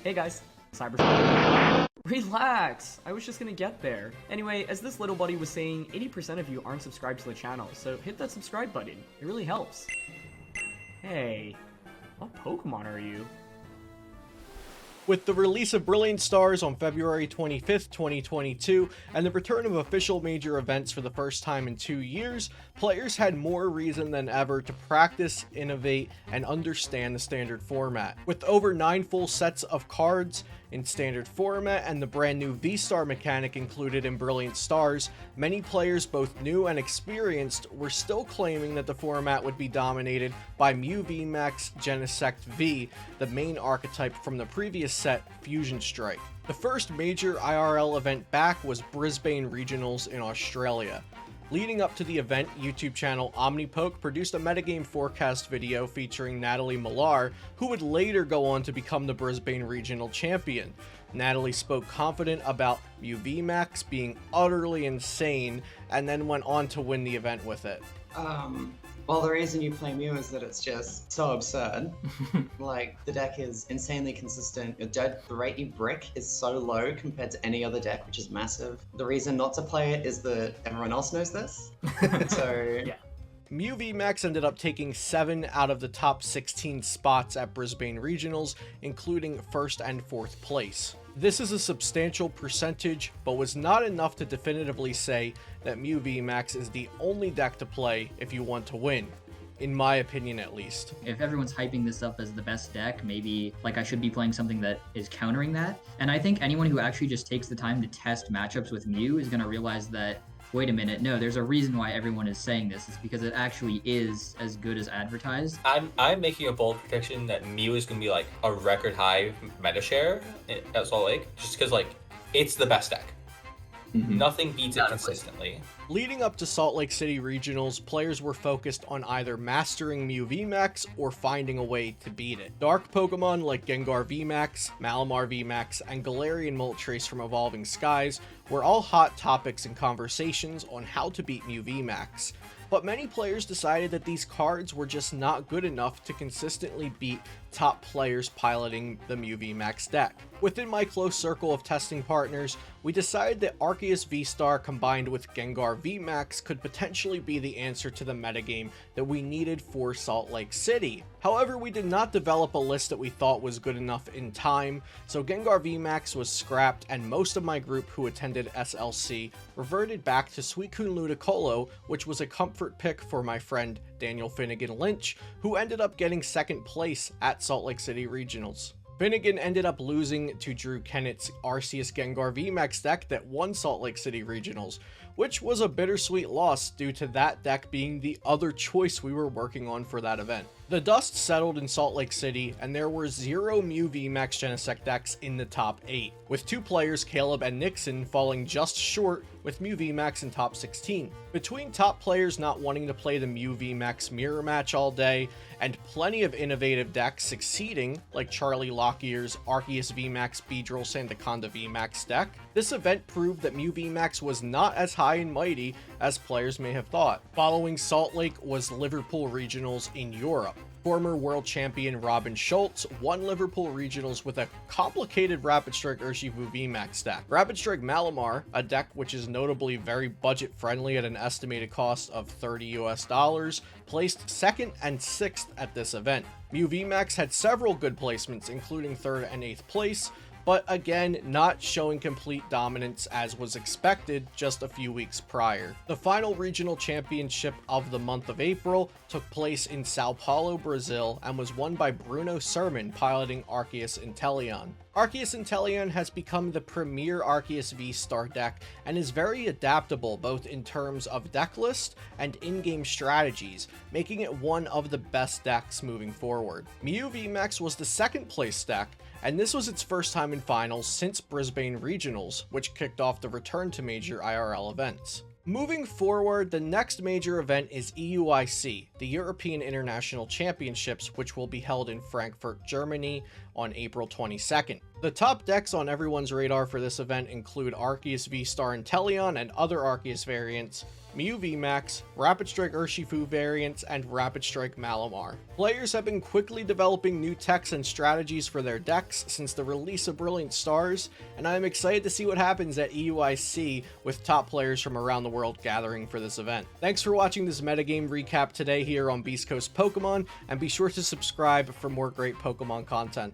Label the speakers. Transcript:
Speaker 1: Hey guys, Cyber. Relax! I was just gonna get there. Anyway, as this little buddy was saying, 80% of you aren't subscribed to the channel, so hit that subscribe button. It really helps. Hey, what Pokemon are you?
Speaker 2: With the release of Brilliant Stars on February 25th, 2022, and the return of official major events for the first time in 2 years, players had more reason than ever to practice, innovate, and understand the standard format. With over 9 full sets of cards in standard format and the brand new V-Star mechanic included in Brilliant Stars, many players, both new and experienced, were still claiming that the format would be dominated by Mew VMAX Genesect V, the main archetype from the previous set, Fusion Strike. The first major IRL event back was Brisbane Regionals in Australia. Leading up to the event, YouTube channel OmniPoke produced a metagame forecast video featuring Natalie Millar, who would later go on to become the Brisbane Regional Champion. Natalie spoke confident about Mew VMAX being utterly insane, and then went on to win the event with it.
Speaker 3: Well, the reason you play Mew is that it's just so absurd. Like, the deck is insanely consistent. The rate you brick is so low compared to any other deck, which is massive. The reason not to play it is that everyone else knows this. So,
Speaker 1: Yeah.
Speaker 2: Mew VMAX ended up taking 7 out of the top 16 spots at Brisbane Regionals, including 1st and 4th place. This is a substantial percentage, but was not enough to definitively say that Mew VMAX is the only deck to play if you want to win. In my opinion, at least.
Speaker 4: If everyone's hyping this up as the best deck, maybe like I should be playing something that is countering that. And I think anyone who actually just takes the time to test matchups with Mew is going to realize that, wait a minute, no, there's a reason why everyone is saying this. It's because it actually is as good as advertised.
Speaker 5: I'm making a bold prediction that Mew is going to be like a record high meta share at Salt Lake, just because like it's the best deck. Nothing beats it consistently.
Speaker 2: Leading up to Salt Lake City Regionals, players were focused on either mastering Mew VMAX or finding a way to beat it. Dark Pokemon like Gengar VMAX, Malamar VMAX, and Galarian Moltres from Evolving Skies were all hot topics and conversations on how to beat Mew VMAX. But many players decided that these cards were just not good enough to consistently beat top players piloting the Mew VMAX deck. Within my close circle of testing partners, we decided that Arceus V-Star combined with Gengar VMAX could potentially be the answer to the metagame that we needed for Salt Lake City. However, we did not develop a list that we thought was good enough in time, so Gengar VMAX was scrapped, and most of my group who attended SLC reverted back to Suicune Ludicolo, which was a comfort pick for my friend Daniel Finnegan Lynch, who ended up getting 2nd place at Salt Lake City Regionals. Finnegan ended up losing to Drew Kennett's Arceus Gengar VMAX deck that won Salt Lake City Regionals, which was a bittersweet loss due to that deck being the other choice we were working on for that event. The dust settled in Salt Lake City, and there were 0 Mew VMAX Genesect decks in the top 8, with 2 players, Caleb and Nixon, falling just short with Mew VMAX in top 16. Between top players not wanting to play the Mew VMAX mirror match all day, and plenty of innovative decks succeeding, like Charlie Lockier's Arceus VMAX Beedrill Sandaconda VMAX deck, this event proved that Mew VMAX was not as high and mighty as players may have thought. Following Salt Lake was Liverpool Regionals in Europe. Former world champion Robin Schultz won Liverpool Regionals with a complicated Rapid Strike Urshifu VMAX deck. Rapid Strike Malamar, a deck which is notably very budget friendly at an estimated cost of $30 US, placed 2nd and 6th at this event. Mew VMAX had several good placements, including 3rd and 8th place, but again, not showing complete dominance as was expected just a few weeks prior. The final regional championship of the month of April took place in Sao Paulo, Brazil, and was won by Bruno Sermon piloting Arceus Inteleon. Arceus Inteleon has become the premier Arceus V-Star deck and is very adaptable both in terms of deck list and in-game strategies, making it one of the best decks moving forward. Mew VMAX was the 2nd place deck, and this was its first time in finals since Brisbane Regionals, which kicked off the return to major IRL events. Moving forward, the next major event is EUIC, the European International Championships, which will be held in Frankfurt, Germany on April 22nd. The top decks on everyone's radar for this event include Arceus V-Star Inteleon and other Arceus variants, Mew VMAX, Rapid Strike Urshifu variants, and Rapid Strike Malamar. Players have been quickly developing new techs and strategies for their decks since the release of Brilliant Stars, and I am excited to see what happens at EUIC with top players from around the world gathering for this event. Thanks for watching this metagame recap today here on Beast Coast Pokemon, and be sure to subscribe for more great Pokemon content.